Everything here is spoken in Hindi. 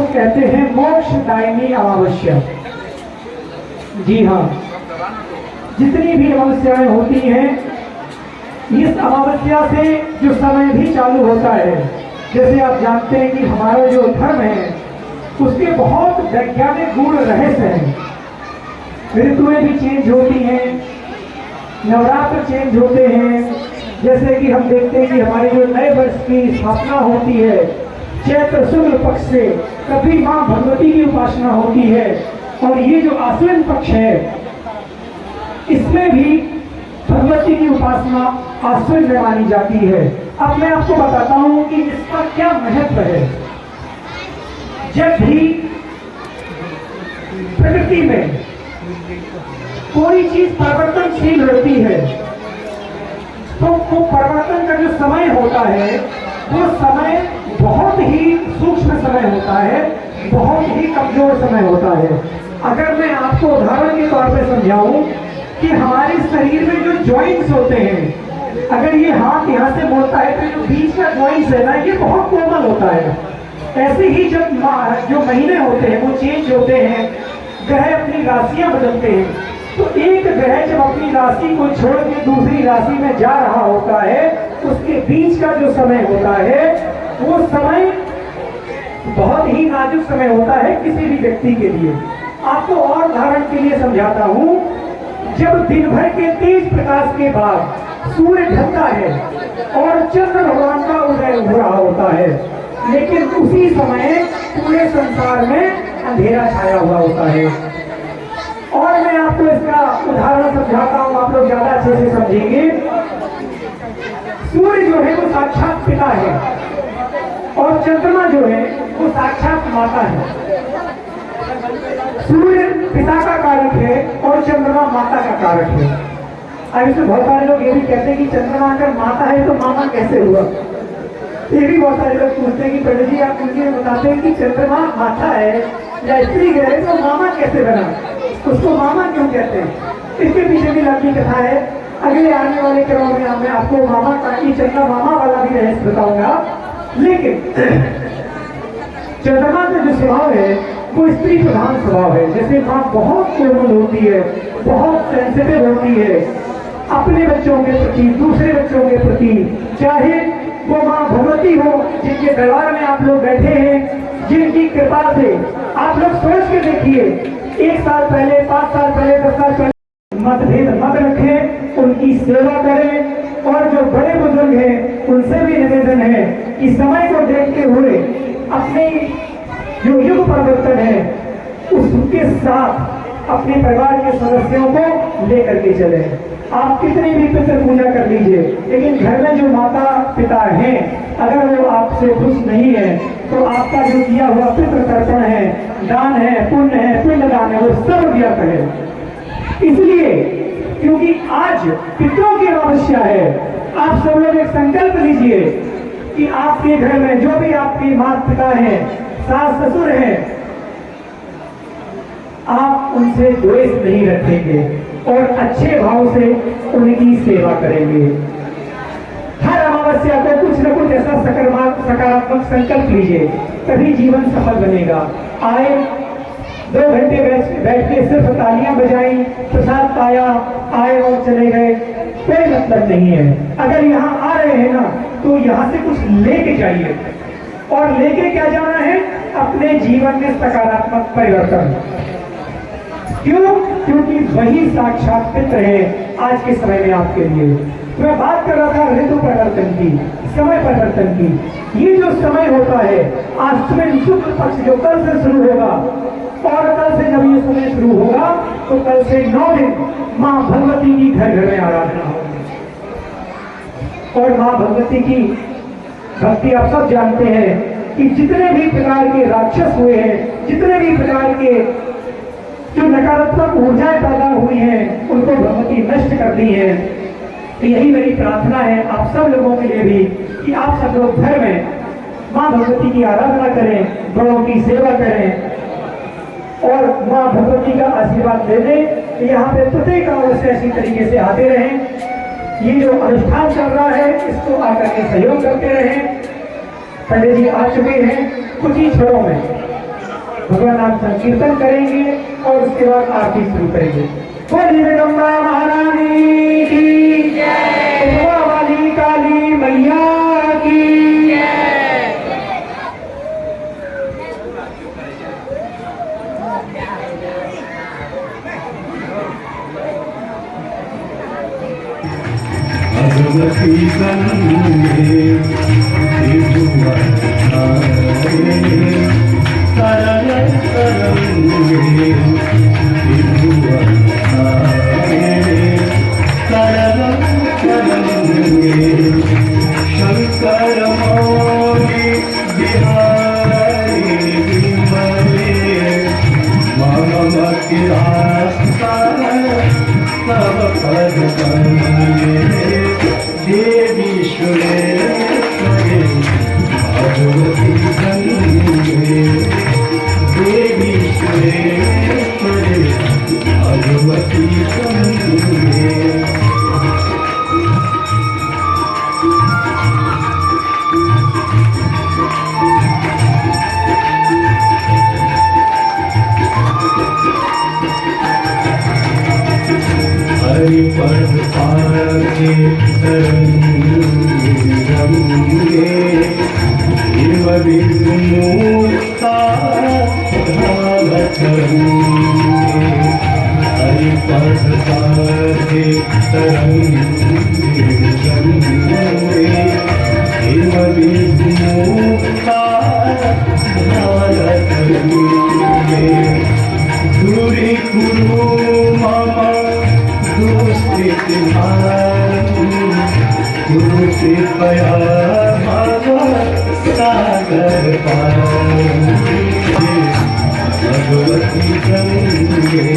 कहते हैं मोक्षदायिनी अमावस्या। जी हाँ, जितनी भी अमावस्याएं होती हैं, इस अमावस्या से जो समय भी चालू होता है, जैसे आप जानते हैं कि हमारा जो धर्म है उसके बहुत वैज्ञानिक गुण रहस्य हैं। ऋतुएं भी चेंज होती हैं, नवरात्र चेंज होते हैं। जैसे कि हम देखते हैं कि हमारे जो नए वर्ष की स्थापना होती है, चैत्र शुक्ल पक्ष से कभी माँ भगवती की उपासना होती है, और ये जो आश्विन पक्ष है इसमें भी भगवती की उपासना आश्विन में मानी जाती है। अब मैं आपको बताता हूं कि इसका क्या महत्व है। जब भी प्रकृति में कोई चीज परिवर्तनशील होती है तो वो परिवर्तन का जो समय होता है वो समय बहुत ही सूक्ष्म समय होता है, बहुत ही कमजोर समय होता है। अगर मैं आपको उदाहरण के तौर पे समझाऊं कि हमारे शरीर में जो जॉइंट्स होते हैं, अगर ये हाथ यहाँ से मोड़ता है तो जो बीच का जॉइंट्स है ना, ये बहुत कोमल होता है। ऐसे ही जब जो महीने होते हैं वो चेंज होते हैं, ग्रह अपनी राशियां बदलते हैं, तो एक ग्रह जब अपनी राशि को छोड़ के दूसरी राशि में जा रहा होता है, उसके बीच का जो समय होता है वो समय बहुत ही नाजुक समय होता है किसी भी व्यक्ति के लिए। आपको और उदाहरण के लिए समझाता हूं। जब दिन भर के तेज प्रकाश के बाद सूर्य ढलता है और चंद्र भगवान का उदय हो रहा होता है, लेकिन उसी समय पूरे संसार में अंधेरा छाया हुआ होता है। और मैं आपको इसका उदाहरण समझाता हूं, आप लोग ज्यादा अच्छे से समझेंगे। सूर्य जो है वो साक्षात पिता है और चंद्रमा जो है वो साक्षात माता है। सूर्य पिता का कारक है और चंद्रमा माता का कारक है। अब इसमें बहुत सारे लोग ये भी कहते हैं कि चंद्रमा अगर माता है तो मामा कैसे हुआ। ये भी बहुत सारे लोग पूछते हैं कि पंडित जी आप मुझे बताते हैं कि चंद्रमा माता है या स्त्री है तो मामा कैसे बना, उसको मामा क्यों कहते हैं। इसके पीछे भी लंबी कथा है। अगले आने वाले क्रम में मैं आपको मामा का चंद्रमा मामा वाला भी रहस्य बताऊंगा। लेकिन चंद्रमा का जो स्वभाव है वो स्त्री प्रधान स्वभाव है। जैसे माँ बहुत कोमल होती है, बहुत सेंसिटिव होती है अपने बच्चों के प्रति, दूसरे बच्चों के प्रति, चाहे वो माँ भगवती हो जिनके दरबार में आप लोग बैठे हैं, जिनकी कृपा से आप लोग सोच के देखिए 1 साल पहले, 5 साल पहले, 10 साल पहले मतभेद मत रखें, उनकी सेवा करें। और जो बड़े बुजुर्ग हैं उनसे भी निवेदन है कि समय को देखते हुए अपने जो युग परिवर्तन है उसके साथ अपने परिवार के सदस्यों को लेकर के चले। आप कितनी भी पितृ पूजा कर लीजिए, लेकिन घर में जो माता पिता हैं अगर वो आपसे खुश नहीं है तो आपका जो किया हुआ पितृ तर्पण है, दान है, पुण्य है, पिंड दान है, वो सब व्यर्थ है। इसलिए क्योंकि आज पितरों की अमावस्या है, आप सब लोग एक संकल्प लीजिए कि आपके घर में जो भी आपके माता पिता हैं, सास ससुर हैं, आप उनसे द्वेष नहीं रखेंगे और अच्छे भाव से उनकी सेवा करेंगे। हर अमावस्या को कुछ न कुछ ऐसा सकारात्मक संकल्प लीजिए, तभी जीवन सफल बनेगा। आए 2 घंटे बैठ के सिर्फ तालियां बजाई, प्रसाद पाया, आए और चले गए, कोई मतलब नहीं है। अगर यहाँ आ रहे हैं ना तो यहाँ से कुछ लेके जाइए। और लेके क्या जाना है? अपने जीवन में सकारात्मक परिवर्तन। क्यों? क्योंकि वही साक्षात पित्र है आज के समय में आपके लिए। मैं बात कर रहा था ऋतु परिवर्तन की, समय परिवर्तन की। ये जो समय होता है आश्विन शुक्ल पक्ष जो कल से शुरू होगा, और कल से जब ये समय शुरू होगा तो कल से 9 दिन माँ भगवती की घर घर में आराधना होगी। और माँ भगवती की भक्ति आप सब जानते हैं कि जितने भी प्रकार के राक्षस हुए हैं, जितने भी प्रकार के जो नकारात्मक ऊर्जाएं पैदा हुई हैं, उनको भगवती नष्ट कर दी है। तो यही मेरी प्रार्थना है आप सब लोगों के लिए भी कि आप सब लोग घर में माँ भगवती की आराधना करें, बड़ों की सेवा करें और माँ भगवती का आशीर्वाद दे दें कि यहाँ पे प्रत्येक अवश्य ऐसी तरीके से आते रहें। ये जो अनुष्ठान चल रहा है इसको आकर के सहयोग करते रहें। पंडित जी आ चुके हैं, कुछ ही क्षणों में भगवान नाम संकीर्तन करेंगे और उसके बाद आरती शुरू करेंगे। बोलिए जगदम्बा महारानी की जय, वाली काली मैया की जय। भगवती गंगे शंकर मौली बिहारी विमले ममति आस्था तब पद कमले देवी सुरेश्वरी भगवती गंगे देवी सुरेश्वरी भगवती गंगे। हरिपद पाके तरंगे हिम विमुक्ता धावत होंगे। हरिपद पाके तरंगे हिम विमुक्ता धावत होंगे। दूरी कुरु मम गुरु कृपया सागर पार भगवती गंगे।